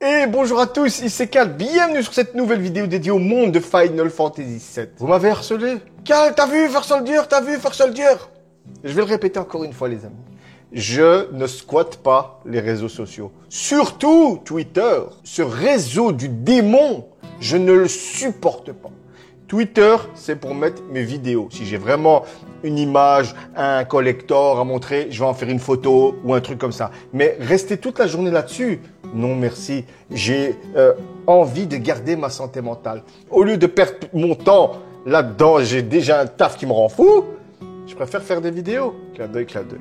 Et bonjour à tous, ici Cal, bienvenue sur cette nouvelle vidéo dédiée au monde de Final Fantasy VII. Vous m'avez harcelé? Cal, t'as vu First Soldier? T'as vu First Soldier? Je vais le répéter encore une fois les amis. Je ne squatte pas les réseaux sociaux. Surtout Twitter, ce réseau du démon, je ne le supporte pas. Twitter, c'est pour mettre mes vidéos. Si j'ai vraiment une image, un collector à montrer, je vais en faire une photo ou un truc comme ça. Mais rester toute la journée là-dessus, non merci. J'ai envie de garder ma santé mentale. Au lieu de perdre mon temps là-dedans, j'ai déjà un taf qui me rend fou. Je préfère faire des vidéos. Clin d'œil, clin d'œil.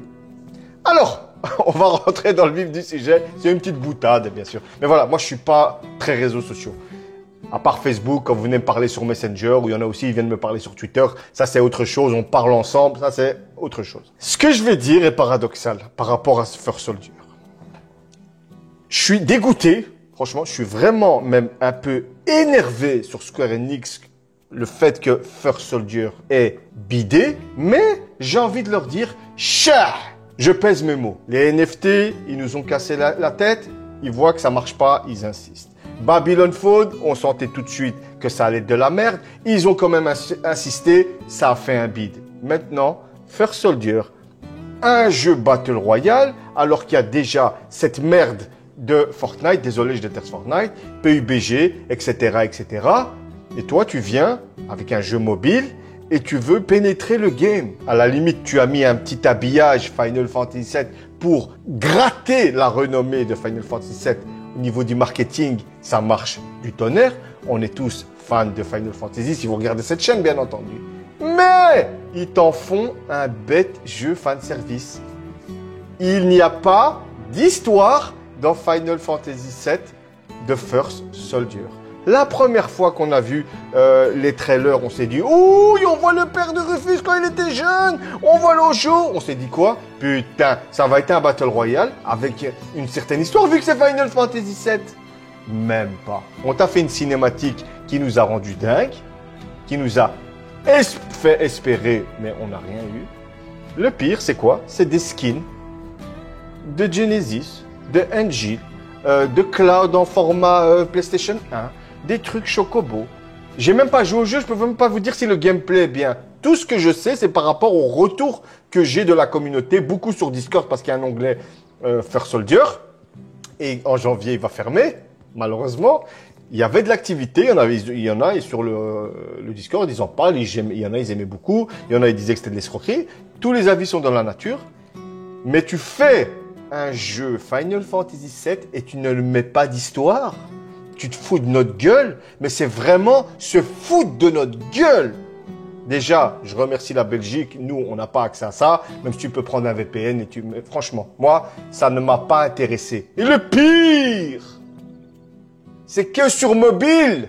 Alors, on va rentrer dans le vif du sujet. C'est une petite boutade, bien sûr. Mais voilà, moi, je suis pas très réseaux sociaux. À part Facebook, quand vous venez me parler sur Messenger, ou il y en a aussi, ils viennent me parler sur Twitter, ça c'est autre chose, on parle ensemble, ça c'est autre chose. Ce que je vais dire est paradoxal par rapport à First Soldier. Je suis dégoûté, franchement, je suis vraiment même un peu énervé sur Square Enix, le fait que First Soldier est bidé, mais j'ai envie de leur dire, chat, je pèse mes mots. Les NFT, ils nous ont cassé la tête, ils voient que ça marche pas, ils insistent. Babylon Fall, on sentait tout de suite que ça allait être de la merde. Ils ont quand même insisté, ça a fait un bide. Maintenant, First Soldier, un jeu Battle Royale, alors qu'il y a déjà cette merde de Fortnite, désolé je déteste Fortnite, PUBG, etc., etc. Et toi, tu viens avec un jeu mobile et tu veux pénétrer le game. À la limite, tu as mis un petit habillage Final Fantasy VII pour gratter la renommée de Final Fantasy VII. Au niveau du marketing, ça marche du tonnerre. On est tous fans de Final Fantasy si vous regardez cette chaîne, bien entendu. Mais ils t'en font un bête jeu fanservice. Il n'y a pas d'histoire dans Final Fantasy VII de First Soldier. La première fois qu'on a vu les trailers, on s'est dit « Ouh, on voit le père de Rufus quand il était jeune, on voit l'Ojo !» On s'est dit quoi? Putain, ça va être un Battle Royale avec une certaine histoire vu que c'est Final Fantasy VII. Même pas. On t'a fait une cinématique qui nous a rendu dingue, qui nous a fait espérer, mais on n'a rien eu. Le pire, c'est quoi? C'est des skins de Genesis, de Angel, de Cloud en format PlayStation 1, des trucs chocobo. J'ai même pas joué au jeu, je peux même pas vous dire si le gameplay est bien. Tout ce que je sais, c'est par rapport au retour que j'ai de la communauté, beaucoup sur Discord parce qu'il y a un onglet First Soldier. Et en janvier, il va fermer, malheureusement. Il y avait de l'activité, il y en a et sur le Discord, ils en parlent, il y en a, ils aimaient beaucoup, il y en a, ils disaient que c'était de l'escroquerie. Tous les avis sont dans la nature. Mais tu fais un jeu Final Fantasy VII et tu ne le mets pas d'histoire. Tu te fous de notre gueule, mais c'est vraiment se foutre de notre gueule. Déjà, je remercie la Belgique. Nous, on n'a pas accès à ça. Même si tu peux prendre un VPN et mais franchement, moi, ça ne m'a pas intéressé. Et le pire, c'est que sur mobile,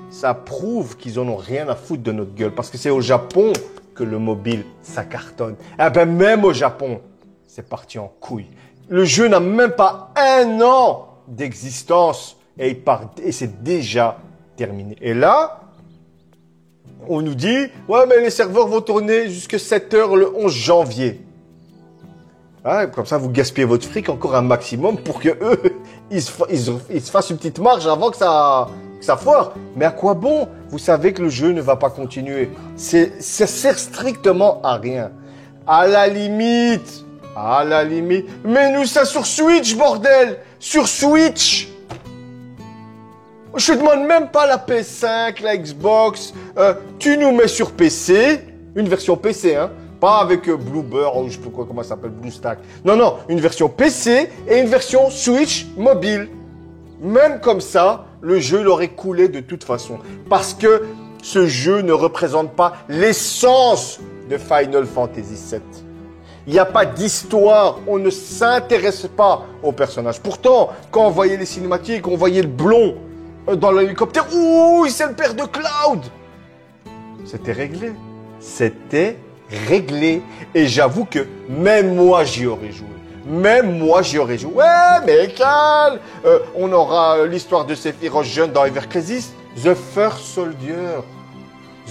ça prouve qu'ils en ont rien à foutre de notre gueule. Parce que c'est au Japon que le mobile, ça cartonne. Eh ben, même au Japon, c'est parti en couille. Le jeu n'a même pas 1 an d'existence. Et c'est déjà terminé. Et là, on nous dit, ouais, mais les serveurs vont tourner jusqu'à 7 heures le 11 janvier. Ouais, comme ça, vous gaspillez votre fric encore un maximum pour que eux, ils se fassent une petite marge avant que ça foire. Mais à quoi bon? Vous savez que le jeu ne va pas continuer. Ça sert strictement à rien. À la limite, mais nous ça sur Switch, bordel! Sur Switch! Je te demande même pas la PS5, la Xbox. Tu nous mets sur PC, une version PC, hein, pas avec Bluebird ou je sais pas quoi, comment ça s'appelle, BlueStack. Non, une version PC et une version Switch mobile. Même comme ça, le jeu l'aurait coulé de toute façon, parce que ce jeu ne représente pas l'essence de Final Fantasy VII. Il n'y a pas d'histoire, on ne s'intéresse pas aux personnages. Pourtant, quand on voyait les cinématiques, on voyait le blond dans l'hélicoptère. Ouh, c'est le père de Cloud. C'était réglé. C'était réglé. Et j'avoue que même moi, j'y aurais joué. Ouais, mais calme. On aura l'histoire de Sephiroth jeune dans Ever Crisis. The First Soldier.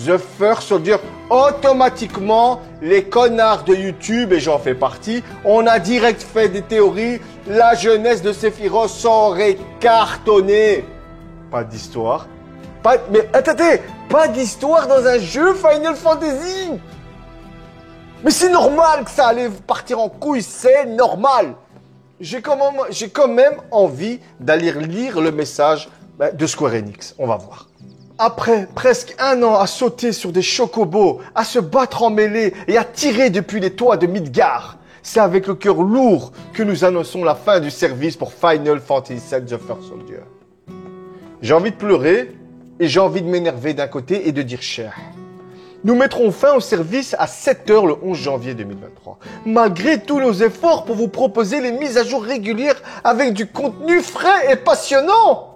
The First Soldier, automatiquement, les connards de YouTube, et j'en fais partie, on a direct fait des théories. La jeunesse de Sephiroth aurait cartonné. Pas d'histoire. Mais attendez, pas d'histoire dans un jeu Final Fantasy. Mais c'est normal que ça allait partir en couille, c'est normal. J'ai quand même envie d'aller lire le message de Square Enix. On va voir. Après presque 1 an à sauter sur des chocobos, à se battre en mêlée et à tirer depuis les toits de Midgar, c'est avec le cœur lourd que nous annonçons la fin du service pour Final Fantasy VII The First Soldier. J'ai envie de pleurer et j'ai envie de m'énerver d'un côté et de dire cher. Nous mettrons fin au service à 7 h le 11 janvier 2023. Malgré tous nos efforts pour vous proposer les mises à jour régulières avec du contenu frais et passionnant.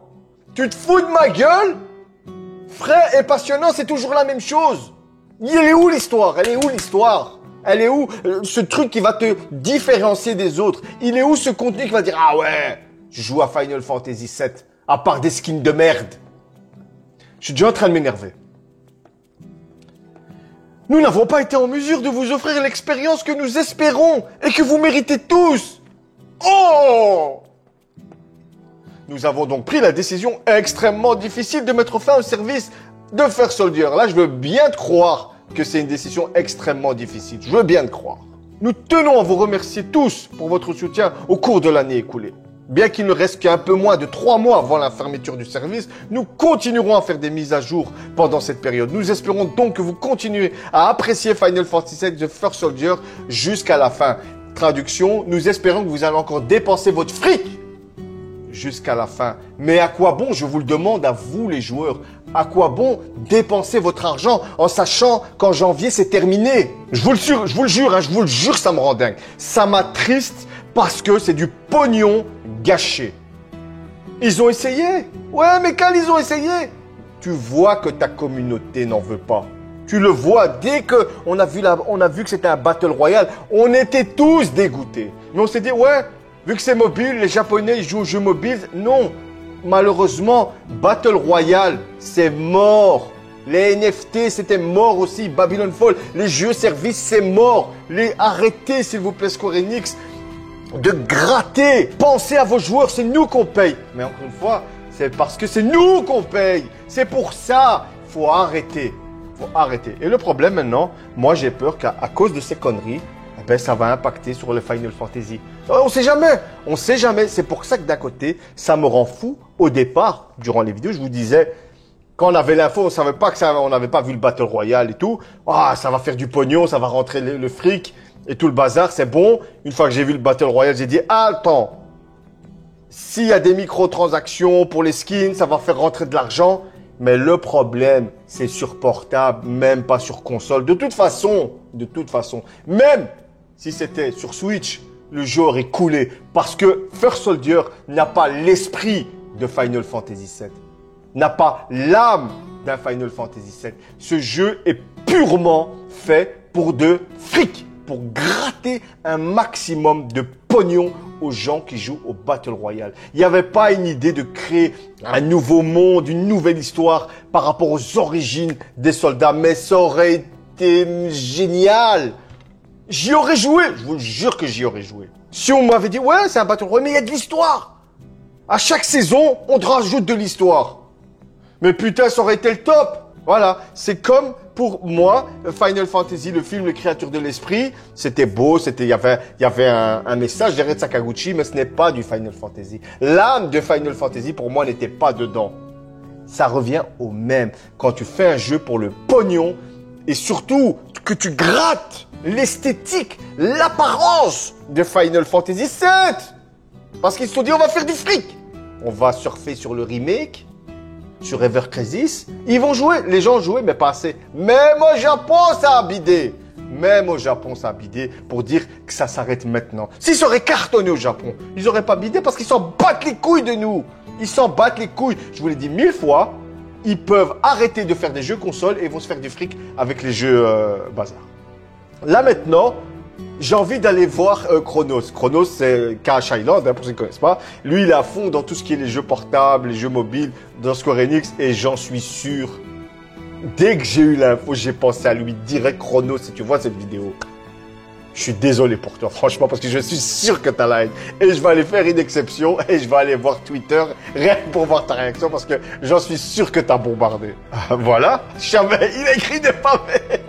Tu te fous de ma gueule? Frais et passionnant, c'est toujours la même chose. Elle est où l'histoire? Elle est où l'histoire? Elle est où ce truc qui va te différencier des autres? Il est où ce contenu qui va dire « Ah ouais, je joue à Final Fantasy VII, à part des skins de merde. » Je suis déjà en train de m'énerver. Nous n'avons pas été en mesure de vous offrir l'expérience que nous espérons et que vous méritez tous. Oh! Nous avons donc pris la décision extrêmement difficile de mettre fin au service de First Soldier. Là, je veux bien te croire que c'est une décision extrêmement difficile. Je veux bien te croire. Nous tenons à vous remercier tous pour votre soutien au cours de l'année écoulée. Bien qu'il ne reste qu'un peu moins de 3 mois avant la fermeture du service, nous continuerons à faire des mises à jour pendant cette période. Nous espérons donc que vous continuez à apprécier Final Fantasy VII The First Soldier jusqu'à la fin. Traduction, nous espérons que vous allez encore dépenser votre fric jusqu'à la fin. Mais à quoi bon, je vous le demande à vous les joueurs, à quoi bon dépenser votre argent en sachant qu'en janvier c'est terminé? Je vous le jure, ça me rend dingue. Ça m'attriste parce que c'est du pognon gâché. Ils ont essayé. Ouais, mais quand ils ont essayé, tu vois que ta communauté n'en veut pas. Tu le vois, dès que on a vu que c'était un Battle Royale, on était tous dégoûtés. Mais on s'est dit, ouais, vu que c'est mobile, les Japonais ils jouent aux jeux mobiles. Non, malheureusement, Battle Royale, c'est mort. Les NFT, c'était mort aussi. Babylon Fall, les jeux services, c'est mort. Arrêtez, s'il vous plaît, Square Enix, de gratter. Pensez à vos joueurs, c'est nous qu'on paye. Mais encore une fois, c'est parce que c'est nous qu'on paye. C'est pour ça. Faut arrêter. Faut arrêter. Et le problème maintenant, moi j'ai peur qu'à cause de ces conneries, eh ben, ça va impacter sur le Final Fantasy. On sait jamais. On sait jamais. C'est pour ça que d'un côté, ça me rend fou. Au départ, durant les vidéos, je vous disais, quand on avait l'info, on savait pas que ça, on n'avait pas vu le Battle Royale et tout. Ah, ça va faire du pognon, ça va rentrer le fric. Et tout le bazar, c'est bon. Une fois que j'ai vu le Battle Royale, j'ai dit, ah, attends, s'il y a des microtransactions pour les skins, ça va faire rentrer de l'argent. Mais le problème, c'est sur portable, même pas sur console. De toute façon, même si c'était sur Switch, le jeu aurait coulé. Parce que First Soldier n'a pas l'esprit de Final Fantasy VII. N'a pas l'âme d'un Final Fantasy VII. Ce jeu est purement fait pour de fric. Pour gratter un maximum de pognon aux gens qui jouent au Battle Royale. Il n'y avait pas une idée de créer un nouveau monde, une nouvelle histoire par rapport aux origines des soldats, mais ça aurait été génial. J'y aurais joué, je vous jure que j'y aurais joué. Si on m'avait dit, ouais, c'est un Battle Royale, mais il y a de l'histoire. À chaque saison, on te rajoute de l'histoire. Mais putain, ça aurait été le top. Voilà, c'est comme pour moi, Final Fantasy, le film Les Créatures de l'Esprit, c'était beau, il y avait un message derrière Sakaguchi, mais ce n'est pas du Final Fantasy. L'âme de Final Fantasy, pour moi, n'était pas dedans. Ça revient au même. Quand tu fais un jeu pour le pognon, et surtout que tu grattes l'esthétique, l'apparence de Final Fantasy VII. Parce qu'ils se sont dit, on va faire du fric. On va surfer sur le remake, sur Ever Crisis, ils vont jouer. Les gens jouent, mais pas assez. Même au Japon, ça a bidé. Même au Japon, ça a bidé pour dire que ça s'arrête maintenant. S'ils seraient cartonnés au Japon, ils n'auraient pas bidé parce qu'ils s'en battent les couilles de nous. Ils s'en battent les couilles. Je vous l'ai dit 1000 fois, ils peuvent arrêter de faire des jeux consoles et vont se faire du fric avec les jeux bazar. Là maintenant, j'ai envie d'aller voir Chronos. Chronos, c'est Cash Island, pour ceux qui ne connaissent pas. Lui, il est à fond dans tout ce qui est les jeux portables, les jeux mobiles, dans Square Enix. Et j'en suis sûr, Dès que j'ai eu l'info, j'ai pensé à lui direct. Chrono, si tu vois cette vidéo, je suis désolé pour toi, franchement, parce que je suis sûr que t'as la haine. Et je vais aller faire une exception et je vais aller voir Twitter, rien que pour voir ta réaction, parce que j'en suis sûr que t'as bombardé. Voilà, jamais, il a écrit des pavés.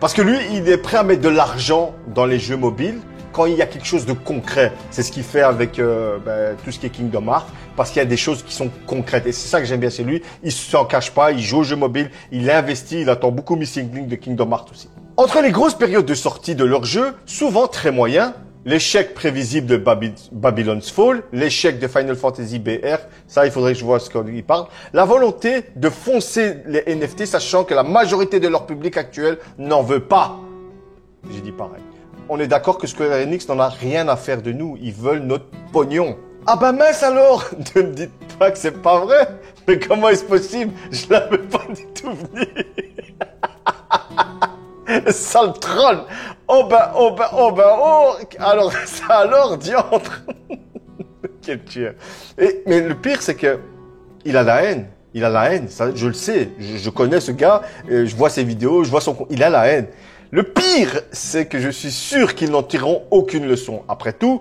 Parce que lui, il est prêt à mettre de l'argent dans les jeux mobiles quand il y a quelque chose de concret. C'est ce qu'il fait avec tout ce qui est Kingdom Hearts, parce qu'il y a des choses qui sont concrètes. Et c'est ça que j'aime bien chez lui. Il s'en cache pas, il joue aux jeux mobiles, il investit, il attend beaucoup Missing Link de Kingdom Hearts aussi. Entre les grosses périodes de sortie de leurs jeux, souvent très moyens, l'échec prévisible de Babylon's Fall, l'échec de Final Fantasy BR, ça il faudrait que je vois ce qu'il parle, la volonté de foncer les NFT sachant que la majorité de leur public actuel n'en veut pas. J'ai dit pareil. On est d'accord que Square Enix n'en a rien à faire de nous, ils veulent notre pognon. Ah bah mince alors, ne me dites pas que c'est pas vrai, mais comment est-ce possible? Je l'avais pas du tout venu. Sale troll. Oh, alors, ça alors, diantre. Quel tueur. Mais le pire, c'est que il a la haine. Il a la haine. Ça, je le sais. Je connais ce gars. Je vois ses vidéos. Je vois son... Il a la haine. Le pire, c'est que je suis sûr qu'ils n'en tireront aucune leçon. Après tout,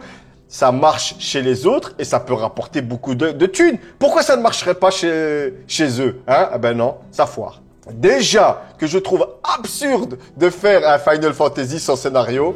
ça marche chez les autres et ça peut rapporter beaucoup de thunes. Pourquoi ça ne marcherait pas chez eux, hein? Ah ben non, ça foire. Déjà que je trouve absurde de faire un Final Fantasy sans scénario.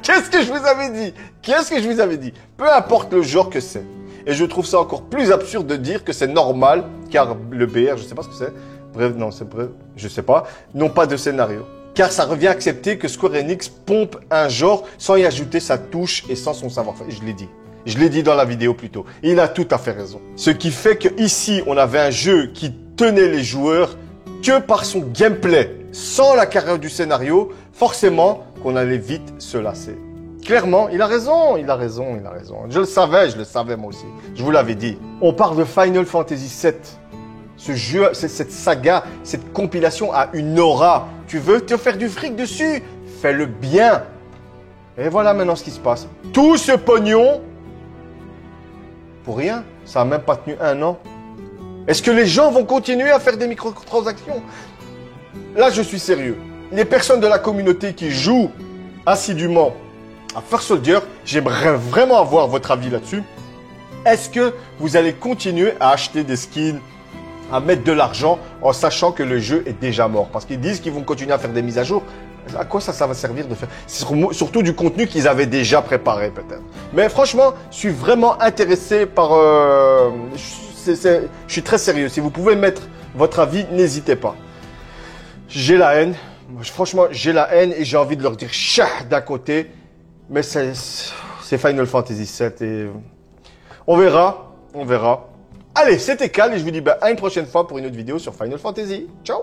Qu'est-ce que je vous avais dit? Qu'est-ce que je vous avais dit? Peu importe le genre que c'est. Et je trouve ça encore plus absurde de dire que c'est normal, car le BR, je sais pas ce que c'est. Bref, non, c'est bref, je sais pas. Non pas de scénario. Car ça revient à accepter que Square Enix pompe un genre sans y ajouter sa touche et sans son savoir-faire. Je l'ai dit. Je l'ai dit dans la vidéo plus tôt. Il a tout à fait raison. Ce qui fait que ici, on avait un jeu qui tenait les joueurs que par son gameplay, sans la carrière du scénario, forcément qu'on allait vite se lasser. Clairement, il a raison, il a raison, il a raison. Je le savais moi aussi. Je vous l'avais dit. On parle de Final Fantasy VII. Ce jeu, cette saga, cette compilation a une aura. Tu veux te faire du fric dessus? Fais-le bien. Et voilà maintenant ce qui se passe. Tout ce pognon, pour rien, ça n'a même pas tenu 1 an. Est-ce que les gens vont continuer à faire des microtransactions? Là, je suis sérieux. Les personnes de la communauté qui jouent assidûment à First Soldier, j'aimerais vraiment avoir votre avis là-dessus. Est-ce que vous allez continuer à acheter des skins, à mettre de l'argent en sachant que le jeu est déjà mort? Parce qu'ils disent qu'ils vont continuer à faire des mises à jour. À quoi ça va servir de faire? Surtout du contenu qu'ils avaient déjà préparé peut-être. Mais franchement, je suis vraiment intéressé par... je suis très sérieux. Si vous pouvez mettre votre avis, n'hésitez pas. J'ai la haine. Franchement, j'ai la haine et j'ai envie de leur dire chat d'un côté. Mais c'est Final Fantasy VII et... On verra. Allez, c'était Cal et je vous dis à une prochaine fois pour une autre vidéo sur Final Fantasy. Ciao!